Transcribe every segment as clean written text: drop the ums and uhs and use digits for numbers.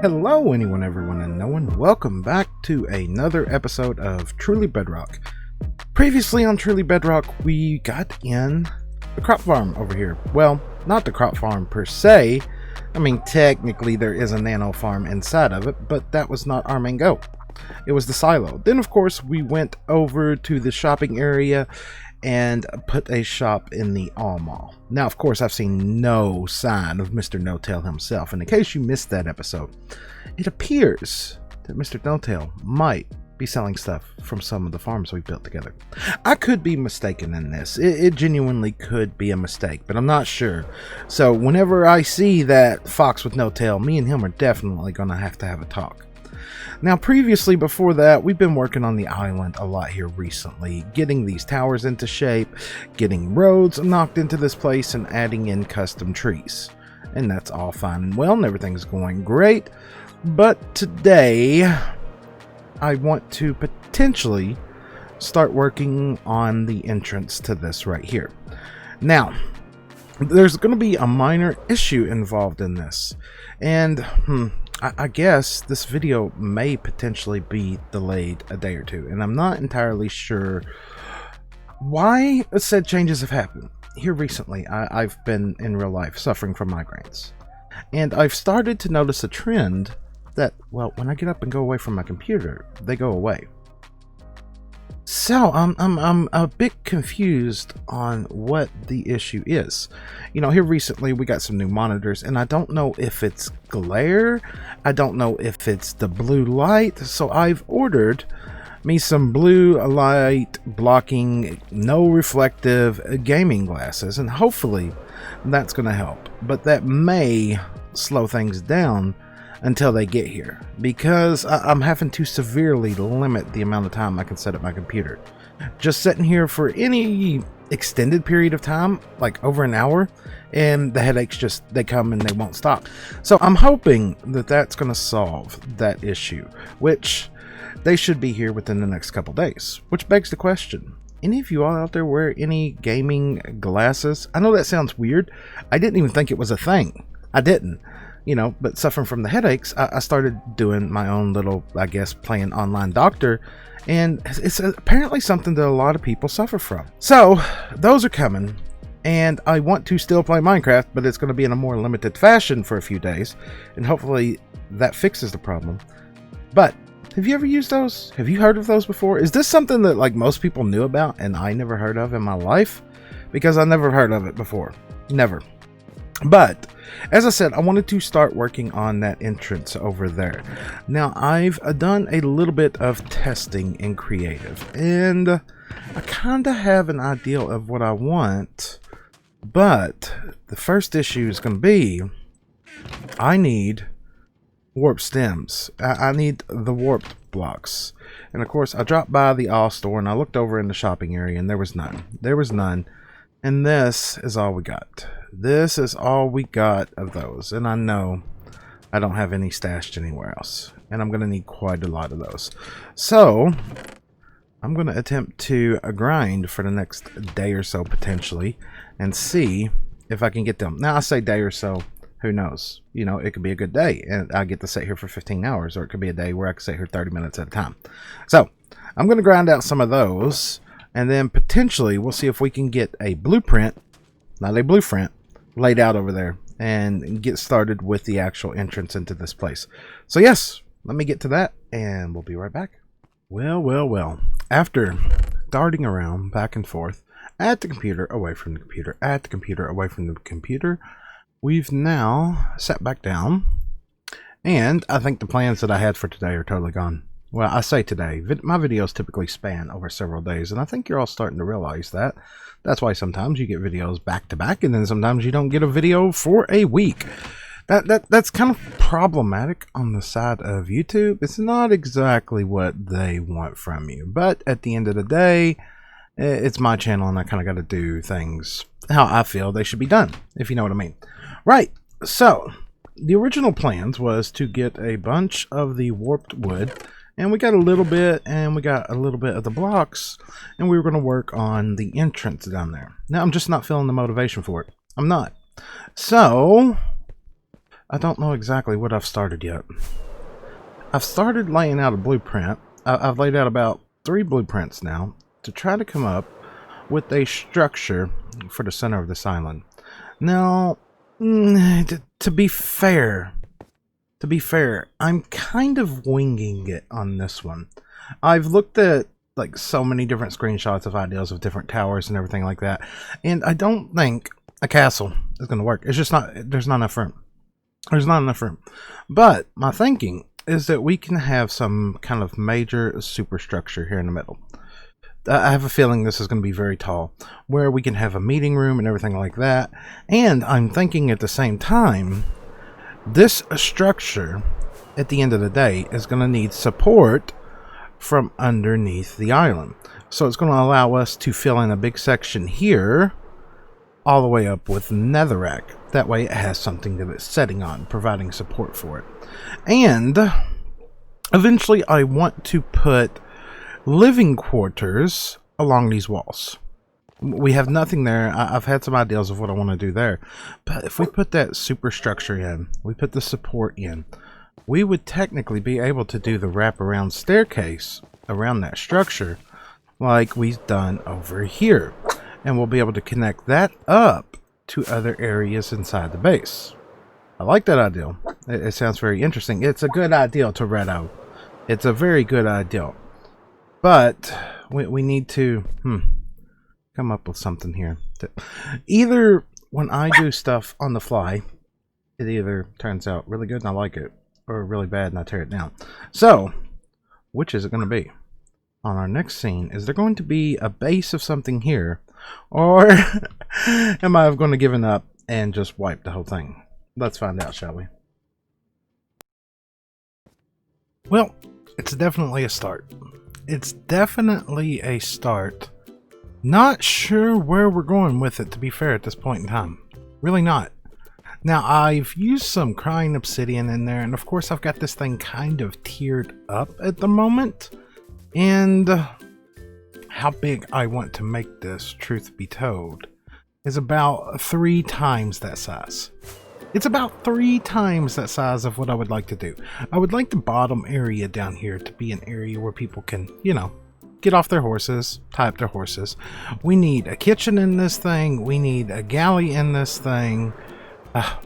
Hello anyone, everyone, and no one. Welcome back to another episode of Truly Bedrock. Previously on Truly Bedrock, we got in the crop farm over here. Well, not the crop farm per se. I mean, technically there is a nano farm inside of it, but that was not our main goal. It was the silo. Then, of course, we went over to the shopping area and put a shop in the all mall. Now, of course, I've seen no sign of Mr. No-Tail himself, and in case you missed that episode, it appears that Mr. No-Tail might be selling stuff from some of the farms we built together. I could be mistaken in this. It genuinely could be a mistake, but I'm not sure. So whenever I see that fox with no tail, me and him are definitely going to have a talk. Now, previously, before that, we've been working on the island a lot here recently, getting these towers into shape, getting roads knocked into this place, and adding in custom trees. And that's all fine and well, and everything's going great. But today, I want to potentially start working on the entrance to this right here. Now, there's going to be a minor issue involved in this, and I guess this video may potentially be delayed a day or two, and I'm not entirely sure why said changes have happened. Here recently, I've been in real life suffering from migraines, and I've started to notice a trend that, well, when I get up and go away from my computer, they go away. So I'm a bit confused on what the issue is. You know, here recently we got some new monitors, and I don't know if it's glare, I don't know if it's the blue light, so I've ordered me some blue light blocking, no reflective gaming glasses, and hopefully that's going to help. But that may slow things down until they get here, because I'm having to severely limit the amount of time I can set up my computer. Just sitting here for any extended period of time, like over an hour, and the headaches they come and they won't stop. So I'm hoping that that's going to solve that issue, which they should be here within the next couple days. Which begs the question, any of you all out there wear any gaming glasses? I know that sounds weird. I didn't even think it was a thing. I didn't. You know, but suffering from the headaches, I started doing my own little, I guess, playing online doctor, and it's apparently something that a lot of people suffer from. So those are coming, and I want to still play Minecraft, but it's going to be in a more limited fashion for a few days, and hopefully that fixes the problem. But have you ever used those? Have you heard of those before? Is this something that like most people knew about and I never heard of in my life? Because I never heard of it before. Never. But as I said, I wanted to start working on that entrance over there. Now, I've done a little bit of testing in creative, and I kind of have an idea of what I want, but the first issue is going to be I need warp stems. I need the warped blocks. And of course, I dropped by the all store and I looked over in the shopping area, and there was none. There was none. And this is all we got. This is all we got of those. And I know I don't have any stashed anywhere else. And I'm going to need quite a lot of those. So I'm going to attempt to grind for the next day or so potentially, and see if I can get them. Now I say day or so, who knows? You know, it could be a good day and I get to sit here for 15 hours. Or it could be a day where I can sit here 30 minutes at a time. So I'm going to grind out some of those. And then potentially we'll see if we can get a blueprint, not a blueprint, laid out over there and get started with the actual entrance into this place. So yes, let me get to that and we'll be right back. Well. After darting around back and forth at the computer, away from the computer, at the computer, away from the computer, we've now sat back down. And I think the plans that I had for today are totally gone. Well, I say today, my videos typically span over several days, and I think you're all starting to realize that. That's why sometimes you get videos back to back, and then sometimes you don't get a video for a week. That's kind of problematic on the side of YouTube. It's not exactly what they want from you, but at the end of the day, it's my channel, and I kind of got to do things how I feel they should be done, if you know what I mean. Right, so the original plans was to get a bunch of the warped wood, and we got a little bit, and we got a little bit of the blocks, and we were going to work on the entrance down there. Now, I'm just not feeling the motivation for it. I'm not. So I don't know exactly what I've started yet. I've started laying out a blueprint. I've laid out about 3 blueprints now to try to come up with a structure for the center of this island. Now, to be fair, I'm kind of winging it on this one. I've looked at like so many different screenshots of ideas of different towers and everything like that, and I don't think a castle is going to work. It's just not. There's not enough room. There's not enough room. But my thinking is that we can have some kind of major superstructure here in the middle. I have a feeling this is going to be very tall, where we can have a meeting room and everything like that. And I'm thinking at the same time, this structure, at the end of the day, is going to need support from underneath the island. So it's going to allow us to fill in a big section here, all the way up with netherrack. That way it has something that it's setting on, providing support for it. And eventually I want to put living quarters along these walls. We have nothing there. I've had some ideas of what I want to do there. But if we put that superstructure in, we put the support in, we would technically be able to do the wraparound staircase around that structure like we've done over here. And we'll be able to connect that up to other areas inside the base. I like that idea. It sounds very interesting. It's a good idea, Toretto. It's a very good idea. But we need to come up with something here. Either when I do stuff on the fly, it either turns out really good and I like it, or really bad and I tear it down. So, which is it going to be? On our next scene, is there going to be a base of something here? Or am I going to give up and just wipe the whole thing? Let's find out, shall we? Well, it's definitely a start. It's definitely a start. Not sure where we're going with it, to be fair, at this point in time. Really not. Now, I've used some crying obsidian in there, and of course I've got this thing kind of tiered up at the moment. And how big I want to make this, truth be told, is about 3 times that size. It's about 3 times that size of what I would like to do. I would like the bottom area down here to be an area where people can, you know, get off their horses, tie up their horses. We need a kitchen in this thing. We need a galley in this thing.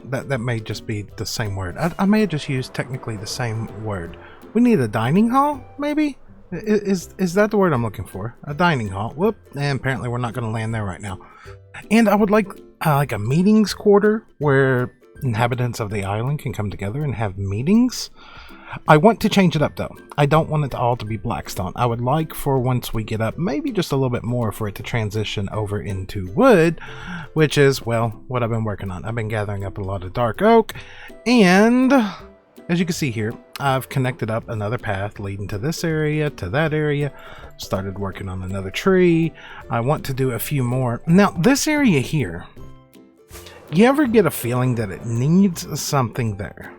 That may just be the same word. I may have just used technically the same word. We need a dining hall, maybe? Is that the word I'm looking for? A dining hall. Whoop. And apparently we're not going to land there right now. And I would like a meetings quarter where inhabitants of the island can come together and have meetings. I want to change it up though. I don't want it all to be blackstone. I would like for once we get up, maybe just a little bit more, for it to transition over into wood, which is, well, what I've been working on. I've been gathering up a lot of dark oak, and as you can see here, I've connected up another path leading to this area, to that area. Started working on another tree. I want to do a few more. Now, this area here, you ever get a feeling that it needs something there?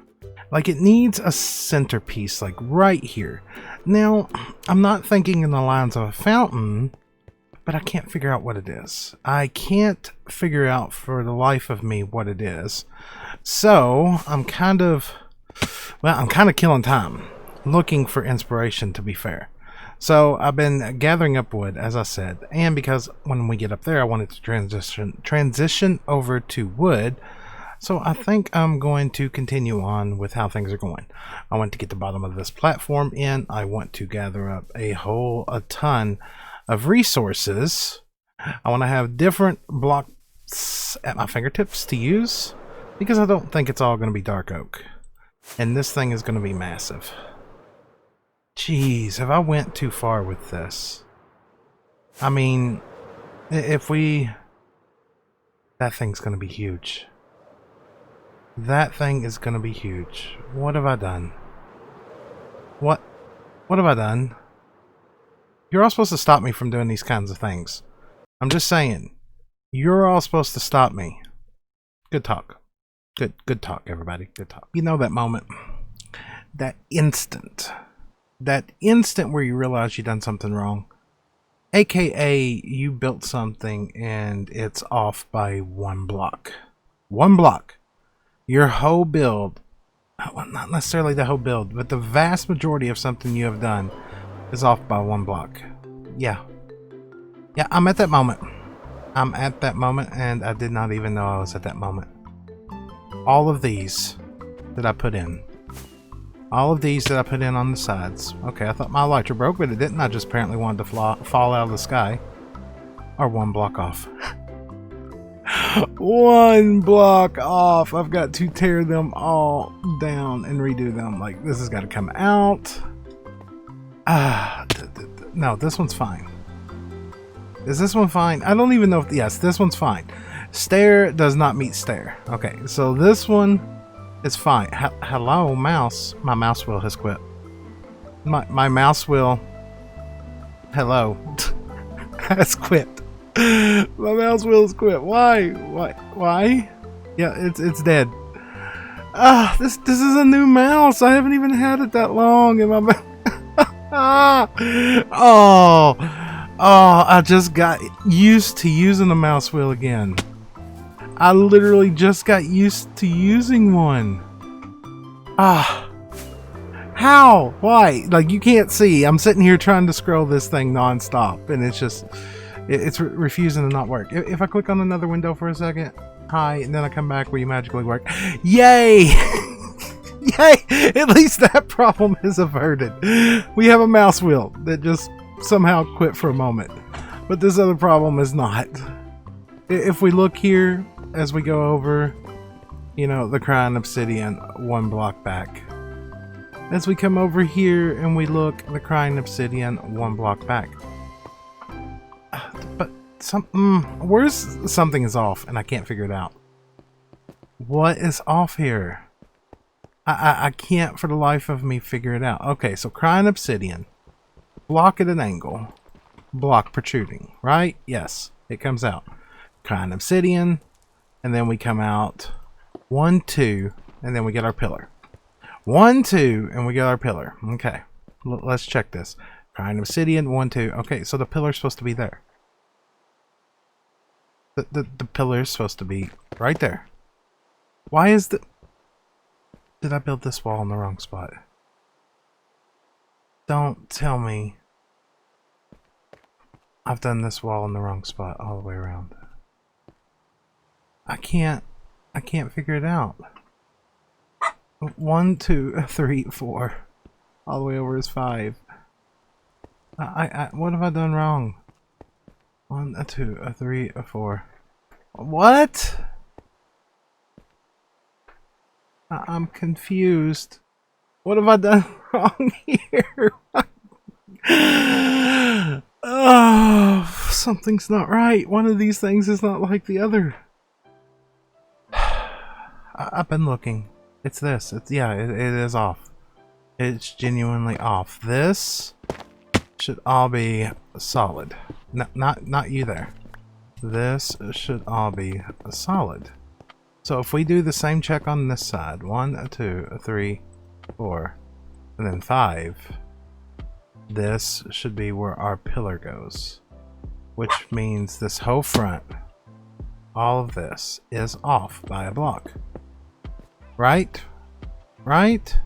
Like it needs a centerpiece, like right here. Now, I'm not thinking in the lines of a fountain, but I can't figure out what it is. I can't figure out for the life of me what it is. So, I'm kind of killing time, looking for inspiration, to be fair. So I've been gathering up wood, as I said, and because when we get up there, I wanted to transition over to wood. So I think I'm going to continue on with how things are going. I want to get the bottom of this platform in. I want to gather up a ton of resources. I want to have different blocks at my fingertips to use, because I don't think it's all going to be dark oak. And this thing is going to be massive. Jeez, have I went too far with this? I mean, that thing's going to be huge. That thing is going to be huge. What have I done? What have I done? You're all supposed to stop me from doing these kinds of things. I'm just saying. You're all supposed to stop me. Good talk. Good talk, everybody. Good talk. You know that moment. That instant where you realize you've done something wrong. AKA, you built something and it's off by 1 block. 1 block. your whole build, well, not necessarily the whole build, but the vast majority of something you have done is off by 1 block. Yeah. Yeah, I'm at that moment. I'm at that moment, and I did not even know I was at that moment. All of these that I put in. All of these that I put in on the sides. Okay, I thought my elytra broke, but it didn't. I just apparently wanted to fall out of the sky. Or 1 block off. 1 block off. I've got to tear them all down and redo them. Like, this has got to come out. No, this one's fine. Is this one fine? I don't even know if... Yes, this one's fine. Stair does not meet stair. Okay, so this one is fine. Hello, mouse. My mouse wheel has quit. My mouse wheel... Hello. has quit. My mouse wheel has quit. Why? Why? Yeah, it's dead. This is a new mouse. I haven't even had it that long in my... Oh, I just got used to using the mouse wheel again. I literally just got used to using one. How? Why? Like, you can't see. I'm sitting here trying to scroll this thing nonstop, and it's just, it's refusing to not work. If I click on another window for a second, hi, and then I come back, will you magically work? Yay! Yay! At least that problem is averted. We have a mouse wheel that just somehow quit for a moment. But this other problem is not. If we look here as we go over, you know, the crying obsidian 1 block back. As we come over here and we look, the crying obsidian 1 block back. But something is off and I can't figure it out. What is off here? I can't for the life of me figure it out. Okay, so crying obsidian, block at an angle, block protruding, right? Yes, it comes out. Crying obsidian, and then we come out 1, 2, and then we get our pillar. 1, 2, and we get our pillar. Okay, let's check this. Crying obsidian, 1, 2. Okay, so the pillar's supposed to be there. The pillar's supposed to be right there. Why is the... Did I build this wall in the wrong spot? Don't tell me I've done this wall in the wrong spot all the way around. I can't figure it out. 1, 2, 3, 4. All the way over is 5. What have I done wrong? 1, 2, 3, 4. What? I'm confused. What have I done wrong here? Oh, something's not right. One of these things is not like the other. I've been looking. It's this. It is off. It's genuinely off. This should all be solid. Not you there. This should all be solid. So if we do the same check on this side, 1, 2, 3, 4, and then 5, this should be where our pillar goes, which means this whole front, all of this is off by a block. Right? Right?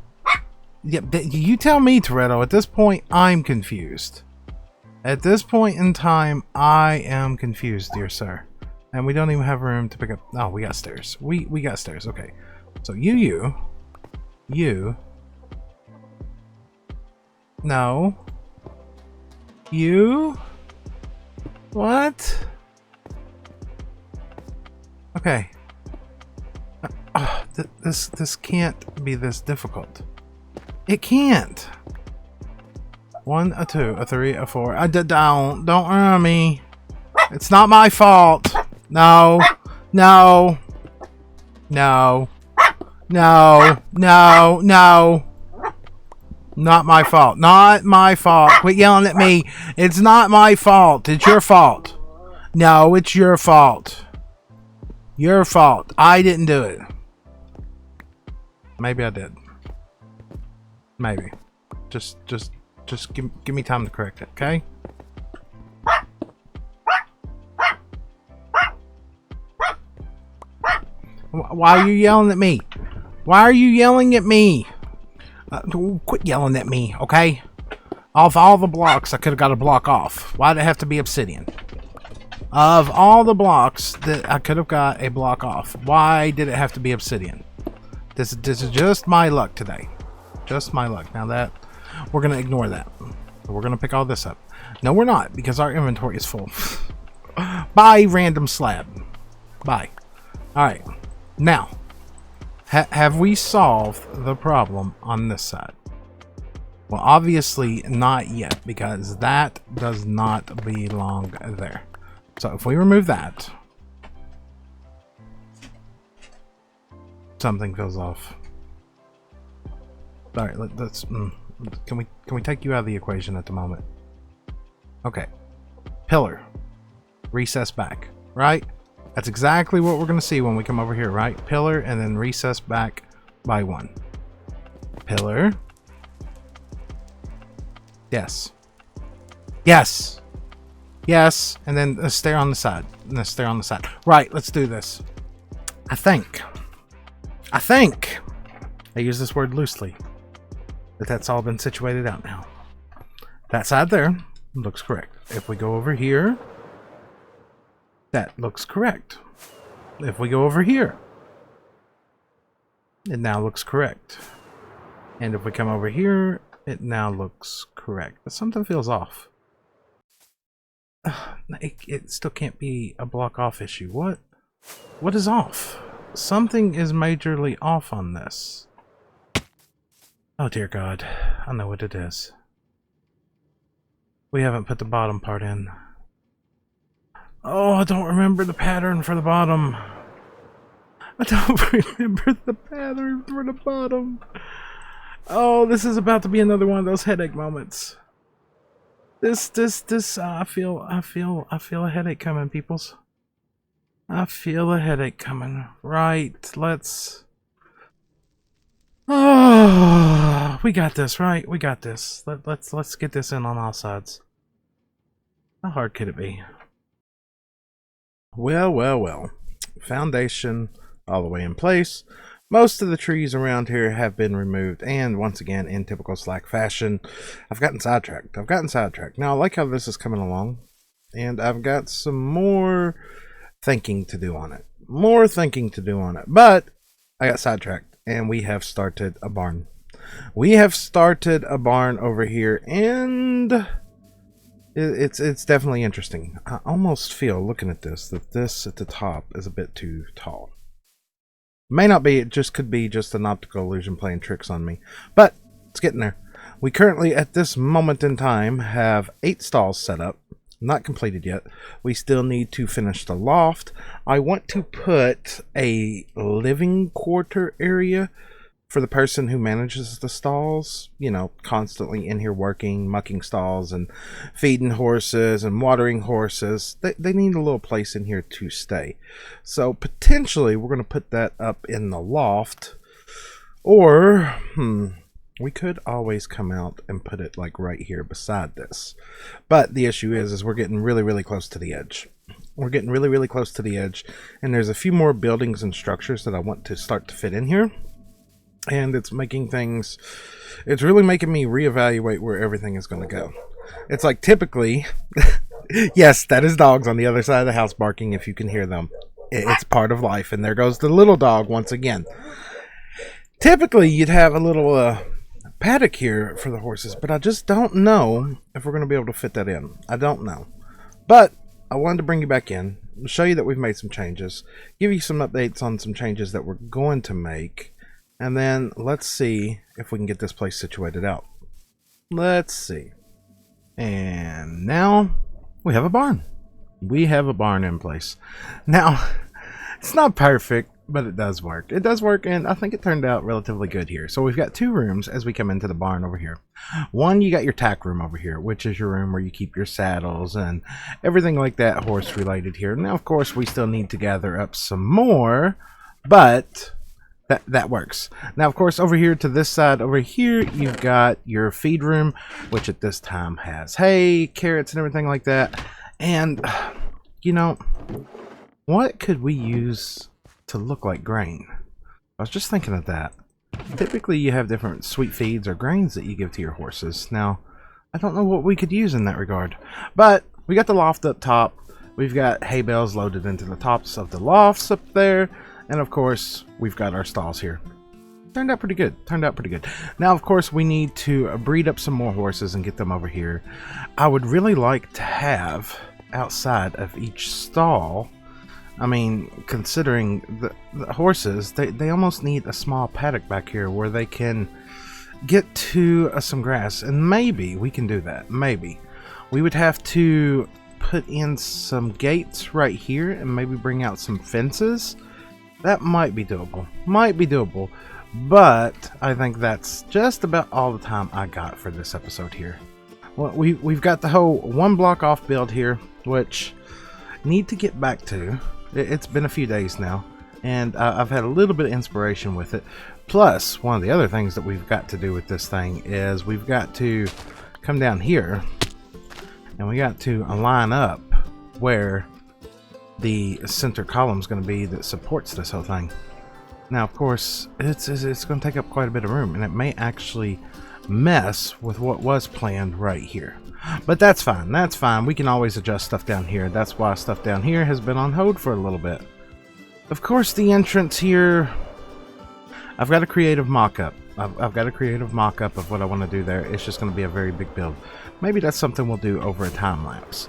Yeah, you tell me, Toretto. At this point, I'm confused. At this point in time, I am confused, dear sir. And we don't even have room to pick up... Oh, we got stairs. We got stairs. Okay. So you... No. You... What? Okay. This can't be this difficult. It can't. 1, 2, 3, 4. Don't run me. It's not my fault. No. No. No. No. No. No. Not my fault. Not my fault. Quit yelling at me. It's not my fault. It's your fault. No, it's your fault. Your fault. I didn't do it. Maybe I did. Maybe. Just give me time to correct it, okay? Why are you yelling at me? Why are you yelling at me? Quit yelling at me, okay? Of all the blocks, I could have got a block off. Why did it have to be obsidian? Of all the blocks that I could have got a block off, why did it have to be obsidian? This is just my luck today. Just my luck. Now that, we're going to ignore that. We're going to pick all this up. No, we're not, because our inventory is full. Bye, random slab. Bye. Alright. Now, have we solved the problem on this side? Well, obviously not yet, because that does not belong there. So if we remove that, something feels off. All right, let's. Can we take you out of the equation at the moment? Okay, pillar, recess back. Right, that's exactly what we're gonna see when we come over here. Right, pillar and then recess back by 1. Pillar. Yes. Yes. Yes, and then a stair on the side. And a stair on the side. Right, let's do this. I think. I use this word loosely. But that's all been situated out now. That side there looks correct. If we go over here, that looks correct. If we go over here, it now looks correct. And if we come over here, it now looks correct. But something feels off. It still can't be a block off issue. What is off? Something is majorly off on this. Oh dear God, I know what it is. We haven't put the bottom part in. Oh, I don't remember the pattern for the bottom. I don't remember the pattern for the bottom. Oh, this is about to be another one of those headache moments. I feel a headache coming, peoples. I feel a headache coming. Right, let's... Oh, we got this, right? We got this. Let's get this in on all sides. How hard could it be? Well. Foundation all the way in place. Most of the trees around here have been removed, and once again, in typical Slack fashion, I've gotten sidetracked. Now, I like how this is coming along, and I've got some more thinking to do on it. But I got sidetracked, and we have started a barn. Over here, and it's definitely interesting. I almost feel, looking at this, that this at the top is a bit too tall. May not be, it just could be just an optical illusion playing tricks on me. But it's getting there. We currently, at this moment in time, have 8 stalls set up. Not completed yet. We still need to finish the loft. I want to put a living quarter area for the person who manages the stalls. You know, constantly in here working, mucking stalls and feeding horses and watering horses. They need a little place in here to stay. So potentially we're going to put that up in the loft. Or, we could always come out and put it like right here beside this. But the issue is we're getting really close to the edge. And there's a few more buildings and structures that I want to start to fit in here. And it's really making me reevaluate where everything is going to go. It's like typically, yes, that is dogs on the other side of the house barking if you can hear them. It's part of life. And there goes the little dog once again. Typically, you'd have a little paddock here for the horses, but I just don't know if we're going to be able to fit that in. I don't know. But I wanted to bring you back in, show you that we've made some changes, give you some updates on some changes that we're going to make. And then let's see if we can get this place situated out. Let's see. And now we have a barn. We have a barn in place. Now, it's not perfect, but it does work. And I think it turned out relatively good here. So we've got 2 rooms as we come into the barn over here. One, you got your tack room over here, which is your room where you keep your saddles and everything like that horse related here. Now, of course, we still need to gather up some more, but... That works. Now, of course, over here to this side, over here, you've got your feed room, which at this time has hay, carrots, and everything like that. And, you know, what could we use to look like grain? I was just thinking of that. Typically you have different sweet feeds or grains that you give to your horses. Now, I don't know what we could use in that regard. But we got the loft up top. We've got hay bales loaded into the tops of the lofts up there. And of course, we've got our stalls here. Turned out pretty good. Turned out pretty good. Now, of course, we need to breed up some more horses and get them over here. I would really like to have outside of each stall, I mean, considering the horses, they almost need a small paddock back here where they can get to some grass. And maybe we can do that. Maybe. We would have to put in some gates right here and maybe bring out some fences. That might be doable. Might be doable. But I think that's just about all the time I got for this episode here. Well, we've got the whole one block off build here, which need to get back to. It's been a few days now, and I've had a little bit of inspiration with it. Plus, one of the other things that we've got to do with this thing is we've got to come down here, and we got to line up where the center column is going to be that supports this whole thing. Now, of course, it's going to take up quite a bit of room, and it may actually mess with what was planned right here. But that's fine. That's fine. We can always adjust stuff down here. That's why stuff down here has been on hold for a little bit. Of course, the entrance here, I've got a creative mock-up. I've got a creative mock-up of what I want to do there. It's just going to be a very big build. Maybe that's something we'll do over a time lapse.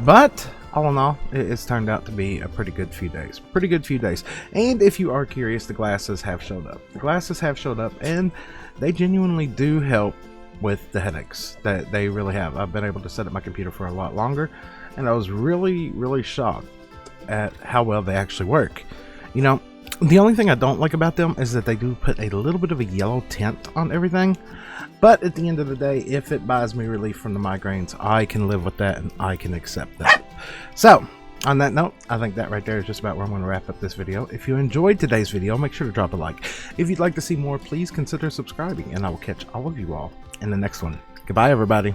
But all in all, it's turned out to be a pretty good few days. Pretty good few days. And if you are curious, the glasses have showed up. The glasses have showed up, and they genuinely do help with the headaches. That they really have. I've been able to set up my computer for a lot longer, and I was really shocked at how well they actually work. You know, the only thing I don't like about them is that they do put a little bit of a yellow tint on everything. But at the end of the day, if it buys me relief from the migraines, I can live with that and I can accept that. So, on that note, I think that right there is just about where I'm going to wrap up this video. If you enjoyed today's video, make sure to drop a like. If you'd like to see more, please consider subscribing, and I will catch all of you all in the next one. Goodbye, everybody.